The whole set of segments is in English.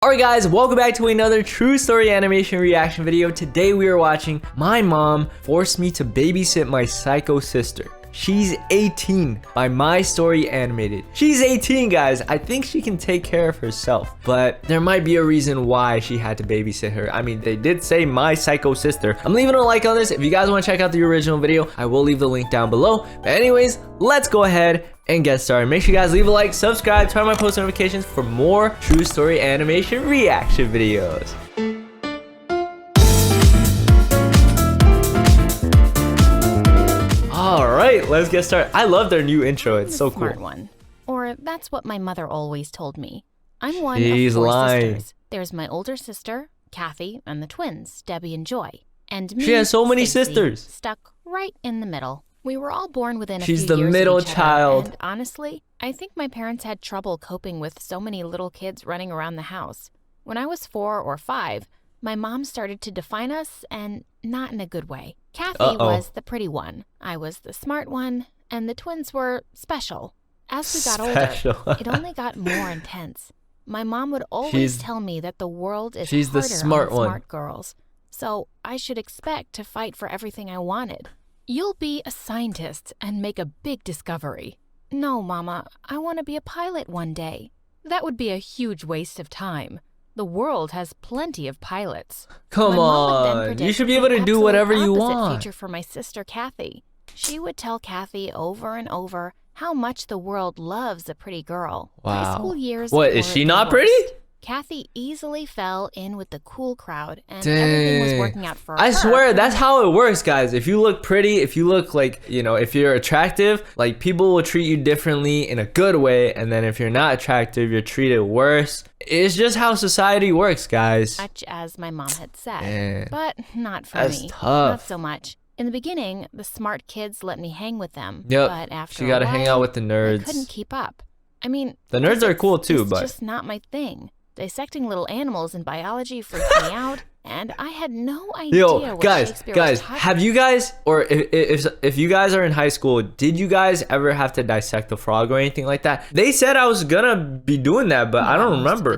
Alright guys, welcome back to another true story animation reaction video. Today we are watching My Mom Forced Me to Babysit My Psycho Sister. She's 18 by My Story Animated. She's 18 guys. I think she can take care of herself, but there might be a reason why she had to babysit her. I mean, they did say My Psycho Sister. I'm leaving a like on this. If you guys want to check out the original video, I will leave the link down below. But anyways, let's go ahead and get started. Make sure you guys leave a like, subscribe, turn on my post notifications for more true story animation reaction videos. All right, let's get started. I love their new intro. It's so cool. Smart one. Or that's what my mother always told me. I'm one She's of four lying. sisters. There's my older sister, Kathy, and the twins, Debbie and Joy. And me, She has so many Stacey, sisters. stuck right in the middle. We were all born within a She's few the years middle of each child. other, and honestly, I think my parents had trouble coping with so many little kids running around the house. When I was 4 or 5, my mom started to define us, and not in a good way. Kathy was the pretty one, I was the smart one, and the twins were special. As we got older, it only got more intense. My mom would always tell me that the world is harder the smart on one. smart girls, so I should expect to fight for everything I wanted. You'll be a scientist and make a big discovery. No, Mama, I want to be a pilot one day. That would be a huge waste of time. The world has plenty of pilots. Come on, you should be able to do whatever you want. Future for my sister Kathy. She would tell Kathy over and over how much the world loves a pretty girl. Wow. High school years. What, is she not pretty? Kathy easily fell in with the cool crowd, and everything was working out for her. I swear, that's how it works, guys. If you look pretty, if you look like, you know, if you're attractive, like people will treat you differently in a good way. And then if you're not attractive, you're treated worse. It's just how society works, guys. Much as my mom had said, Damn. but not for That's me. tough. Not so much. In the beginning, the smart kids let me hang with them. Yep. But after You gotta a while, hang out with the I nerds. couldn't keep up. I mean, The nerds are cool too, it's but just not my thing. Dissecting little animals in biology freaked me out, and I had no idea what Shakespeare was talking have you guys, or if you guys are in high school, did you guys ever have to dissect a frog or anything like that? They said I was gonna be doing that, but I don't remember.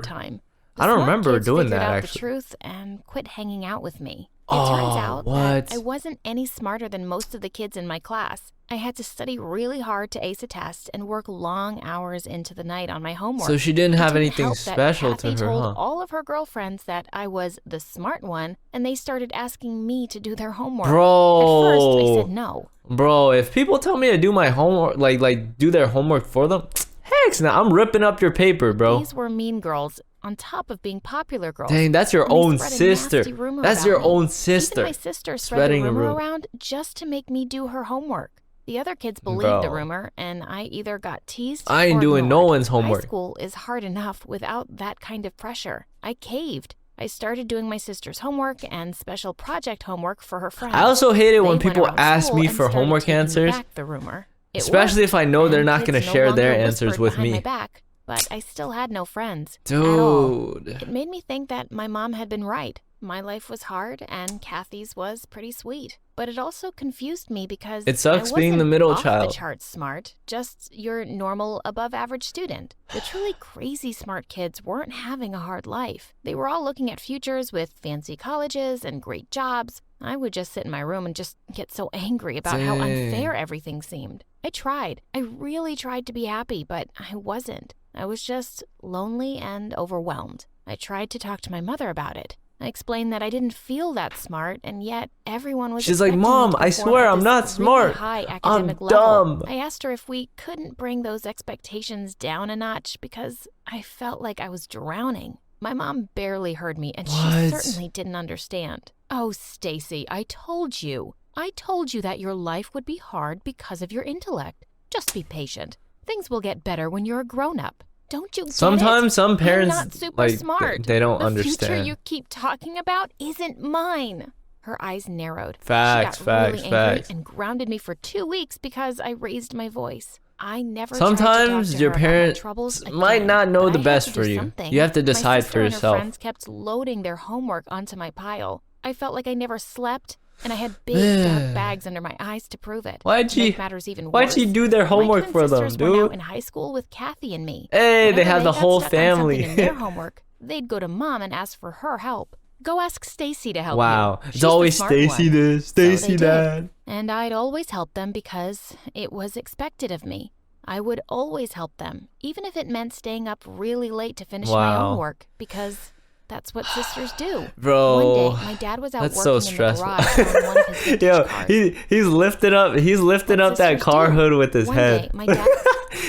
I don't remember doing that actually. The truth and quit hanging out with me. It turns out that I wasn't any smarter than most of the kids in my class. I had to study really hard to ace a test and work long hours into the night on my homework. So she didn't have anything help special to her, Kathy told huh? all of her girlfriends that I was the smart one, and they started asking me to do their homework. Bro. At first, I said no. Bro, if people tell me to do my homework, like do their homework for them, heck no, I'm ripping up your paper, bro. These were mean girls on top of being popular girls. Dang, that's your own sister. That's your own Even sister. my sister spread the rumor around just to make me do her homework. The other kids believed the rumor, and I either got teased I ain't or doing no ignored. one's homework. High school is hard enough without that kind of pressure. I caved. I started doing my sister's homework and special project homework for her friends. I also hate it when They went people around ask school me and for started homework taking answers. back the rumor. It Especially worked, if I know they're and not going to kids no share their longer answers whispered with behind me. my back, but I still had no friends. At all. Dude. It made me think that my mom had been right. My life was hard, and Kathy's was pretty sweet. But it also confused me because It sucks I being the wasn't middle off child. the charts smart, just your normal above-average student. The truly crazy smart kids weren't having a hard life. They were all looking at futures with fancy colleges and great jobs. I would just sit in my room and just get so angry about how unfair everything seemed. I tried. I really tried to be happy, but I wasn't. I was just lonely and overwhelmed. I tried to talk to my mother about it. I explained that I didn't feel that smart, and yet everyone was. She's like, expecting me Mom, to I perform swear at I'm this not really smart. high I'm academic level. dumb. I asked her if we couldn't bring those expectations down a notch because I felt like I was drowning. My mom barely heard me, and she certainly didn't understand. Oh, Stacy, I told you. I told you that your life would be hard because of your intellect. Just be patient. Things will get better when you're a grown-up. Don't you get Sometimes some parents, I'm not super like, smart. they don't the understand. The future you keep talking about isn't mine. Her eyes narrowed. Facts, she got really angry facts. and grounded me for 2 weeks because I raised my voice. I never Sometimes tried to your talk to her about my parents troubles might again, not know but the I had best to for do you. something. You have to decide My for sister and her yourself. friends kept loading their homework onto my pile. I felt like I never slept, And I had big dark bags under my eyes to prove it. Why'd To she? make matters even Why'd worse, she do their homework my twin for them, sisters were now dude? in high school with Kathy and me. Hey, they Whenever have the got whole stuck on something family. in their homework, they'd go to Mom and ask for her help. Go ask Stacy to help Wow, you. it's She's the always smart Stacy one. this, So they Stacy did. that. And I'd always help them because it was expected of me. I would always help them, even if it meant staying up really late to finish my Wow. own work, because that's what sisters do. Bro, One day, my dad was out that's working so in stressful. the garage on one of his vintage Yo, cars. he's lifting up What that sisters car do. hood with his One head. day, my dad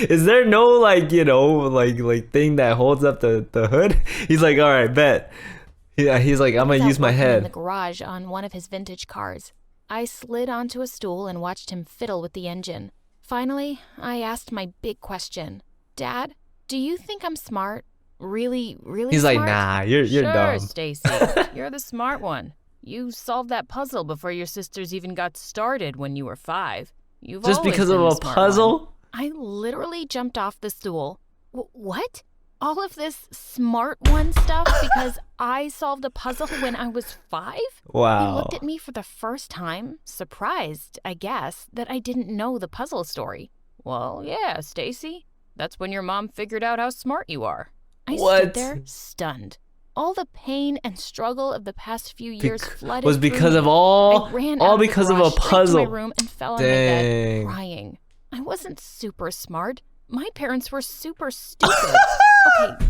Is there no like thing that holds up the hood? He's like, all right, bet. He's like, I'm was gonna out use my working in head. the garage on one of his vintage cars. I slid onto a stool and watched him fiddle with the engine. Finally, I asked my big question. Dad, do you think I'm smart? Really He's smart? like, nah, you're Sure, dumb. Stacy. You're the smart one. You solved that puzzle before your sisters even got started when you were 5. You've Just always because been of the a smart puzzle? one. I literally jumped off the stool. What? All of this smart one stuff because I solved a puzzle when I was 5? He Wow. looked at me for the first time, surprised, I guess, that I didn't know the puzzle story. Well, yeah, Stacy. That's when your mom figured out how smart you are. I What? stood there, stunned. All the pain and struggle of the past few years flooded Was through because me. of all I ran all out the because of a garage straight to puzzle. my room and fell on my bed, Dang. crying. I wasn't super smart. My parents were super stupid. Okay,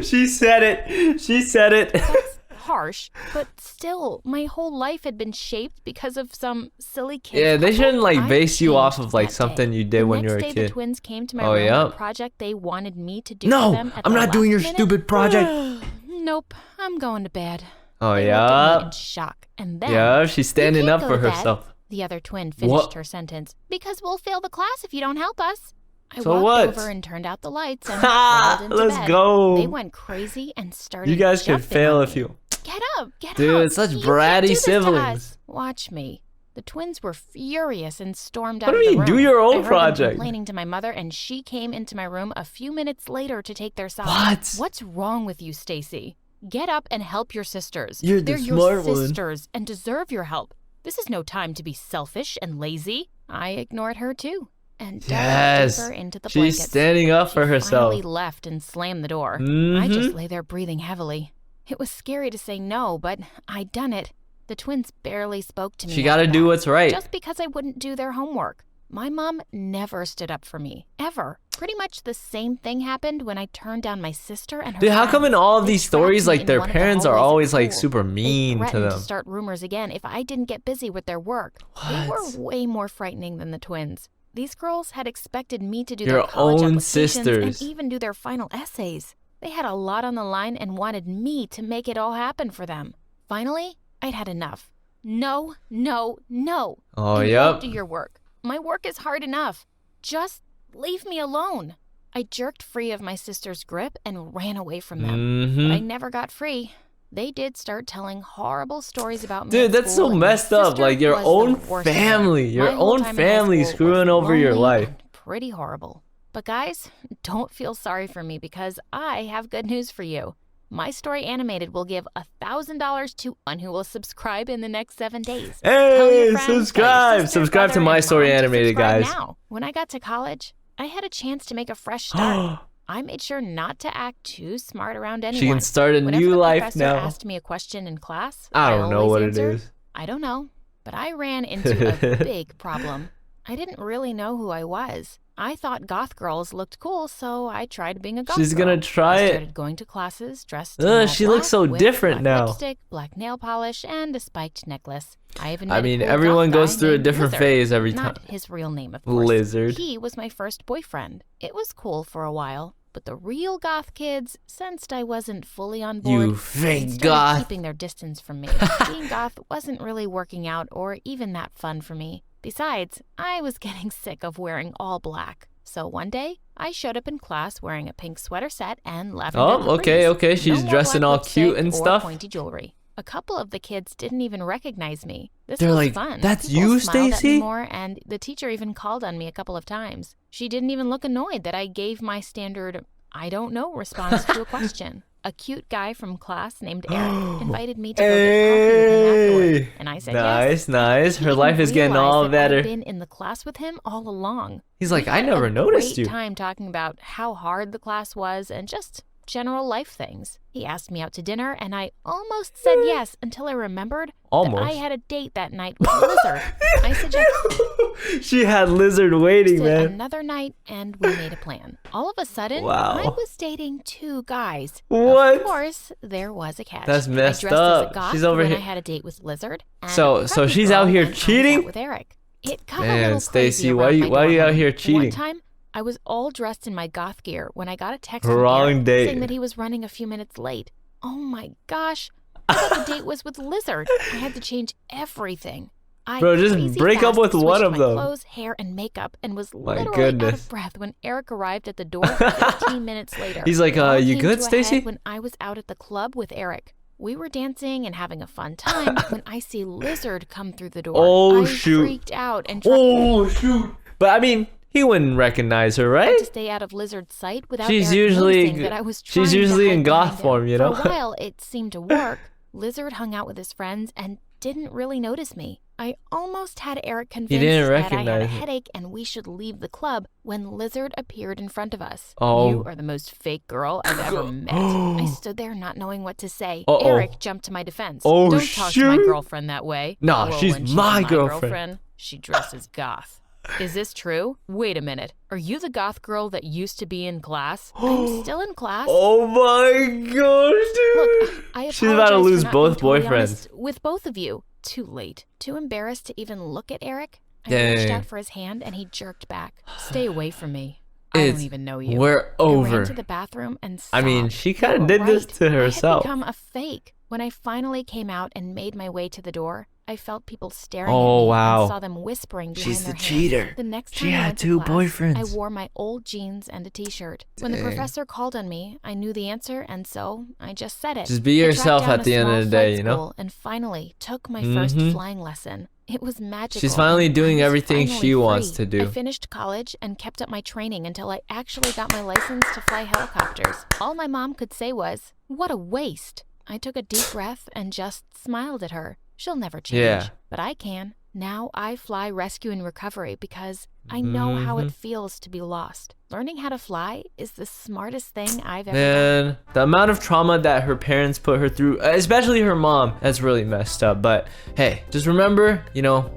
She said it. She said it. that's harsh, but still, my whole life had been shaped because of some silly kid. Yeah, they shouldn't like I base you off changed of like that something day. you did The when you were next a day, the kid. twins came to my Oh, room yeah? with a project they wanted me to do for No, them at I'm the not doing last your minute. stupid project. Nope, I'm going to bed. Oh They looked at me in yeah. shock, and then Yeah, she's standing "You up can't for go to bed." herself. The other twin finished What? her sentence. Because we'll fail the class if you don't help us. I So walked what? over and turned out the lights and Ha! crawled into Let's bed. go. They went crazy and started You guys could jumping fail on if me. you. Get up, get up. Dude, such You can't bratty do this to siblings. us. Watch me. The twins were furious and stormed out What of do you the mean, room. do your own I heard them project? complaining to my mother, and she came into my room a few minutes later to take their side. What? What's wrong with you, Stacy? Get up and help your sisters. You're the They're smart your one. sisters and deserve your help. This is no time to be selfish and lazy. I ignored her too and dug Yes. deeper into the She's blankets. standing up for She herself. finally left and slammed the door. I Mhm. just lay there breathing heavily. It was scary to say no, but I'd done it. The twins barely spoke to me. She got to after do that, what's right. just because I wouldn't do their homework. My mom never stood up for me, ever. Pretty much the same thing happened when I turned down my sister and her Dude, how come in friends. all of They these trapped stories me like in their one of the parents are hallways at always like school. super They mean to threatened them? to start rumors again if I didn't get busy with their work. They were What? way more frightening than the twins. These girls had expected me to do Your their college own applications sisters. and even do their final essays. They had a lot on the line and wanted me to make it all happen for them. Finally, I'd had enough. No, no, no. Oh, I yep. won't do your work. My work is hard enough. Just leave me alone. I jerked free of my sister's grip and ran away from them. But I Mhm. never got free. They did start telling horrible stories about me. Dude, at that's school, so and my messed up. sister Like your was the own worst of them. family, your My whole own time in high family school screwing was over your lonely life. and pretty horrible. But guys, don't feel sorry for me because I have good news for you. My Story Animated will give $1,000 to one who will subscribe in the next 7 days. Tell your Hey, friends, tell your subscribe! sister, Subscribe to brother, My and Story mom to Animated, subscribe guys. now. When I got to college, I had a chance to make a fresh start. I made sure not to act too smart around anyone. She can start a Whenever new the life professor now. asked me a question in class, I don't know always what answered, it is. I don't know, but I ran into a big problem. I didn't really know who I was. I thought goth girls looked cool, so I tried being a goth She's girl. gonna try I it. started going to classes dressed in Ugh, all she looks black so with different black now. lipstick, black nail polish, and a spiked necklace. I even I met a mean, cool everyone goth goes guy through a named different Lizard. phase every Not time. his real name, of course. Lizard. He was my first boyfriend. It was cool for a while, but the real goth kids sensed I wasn't fully on board. You and fake started goth. keeping their distance from me. Being goth wasn't really working out or even that fun for me. Besides, I was getting sick of wearing all black. So one day, I showed up in class wearing a pink sweater set and lavender Oh, okay, capris. okay. She's No more dressing black all cute lipstick and or stuff. pointy jewelry. A couple of the kids didn't even recognize me. This They're was like, fun. "That's People you, smiled at me Stacy?" more, and the teacher even called on me a couple of times. She didn't even look annoyed that I gave my standard "I don't know" response to a question. a cute guy from class named Eric invited me to go get coffee with him afterward, and I said yes. Nice. He Her didn't life is getting realize all that better. I'd been in the class with him all along. He's like, We I had never a noticed great you. time talking about how hard the class was and just general life things. He asked me out to dinner, and I almost said yes until I remembered that I had a date that night with Lizard. I suggested She had Lizard waiting, man. another night, and we made a plan. All of a sudden, Wow. I was dating 2 guys. What? Of course, there was a catch. That's messed I dressed up. As a goth She's over when here. I had a date with Lizard. And So a preppy she's girl out here when I was cheating? out with Eric. It got a Man, little Stacy, crazy why around you my out dorm. here cheating? One time, I was all dressed in my goth gear when I got a text from Wrong Eric date. saying that he was running a few minutes late. Oh my gosh. I thought the date was with Lizard. I had to change everything. I Bro, just crazy break up fast with one switched of my them. Clothes, hair, and makeup, and was My literally out goodness. of breath when Eric arrived at the door 15 minutes later. He's like, It all you came good, to a Stacy? head when I was out at the club with Eric. We were dancing and having a fun time when I see Lizard come through the door. Oh, I shoot. freaked out and tried Oh, shoot. But I mean, he wouldn't recognize her, right? to stay out of Lizard's sight without She's Eric usually- noticing that I was she's trying to usually hide in goth behind him. form, you know? For a while, it seemed to work. Lizard hung out with his friends and didn't really notice me. I almost had Eric convinced didn't that I had recognize a it. headache and we should leave the club when Lizard appeared in front of us. Oh. You are the most fake girl I've ever met. I stood there not knowing what to say. Uh-oh. Eric jumped to my defense. Oh, Don't talk to my shoot. girlfriend that way. Nah, Well, she's when my girlfriend. She dresses goth. Is this true? Wait a minute. Are you the goth girl that used to be in class? I'm still in class. Oh my gosh, dude. Look, I She's about to apologize lose for not both being totally boyfriends. honest with both of you. Too late. Too embarrassed to even look at Eric. I reached Dang. out for his hand and he jerked back. Stay away from me. I It's- don't even know you. We're I over. ran to the bathroom and I mean, sobbed. she They kind were of did this right. to herself. I had become a fake. When I finally came out and made my way to the door, I felt people staring Oh, at me wow. and saw them whispering behind She's their the hands. cheater. The next She time I had went to 2 class, boyfriends. I wore my old jeans and a t-shirt. When the Dang. professor called on me, I knew the answer, and so I just said it. Just be I tracked yourself down at a the end of small the day, flight you know? school and finally took my first Mhm. flying lesson. It was magical. She's finally and doing I was everything finally she wants free. to do. I finished college and kept up my training until I actually got my license to fly helicopters. All my mom could say was, "What a waste." I took a deep breath and just smiled at her. She'll never change, Yeah. but I can. Now I fly rescue and recovery because I know how Mm-hmm. it feels to be lost. Learning how to fly is the smartest thing I've ever done. Man, the amount of trauma that her parents put her through, especially her mom, that's really messed up. But hey, just remember,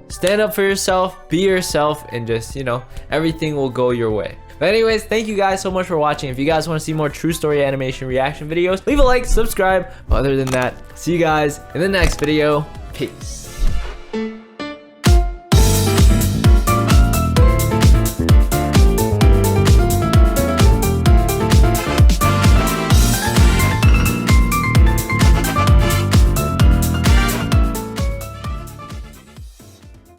stand up for yourself, be yourself, and just, everything will go your way. But anyways, thank you guys so much for watching. If you guys want to see more true story animation reaction videos, leave a like, subscribe. But other than that, see you guys in the next video. Peace.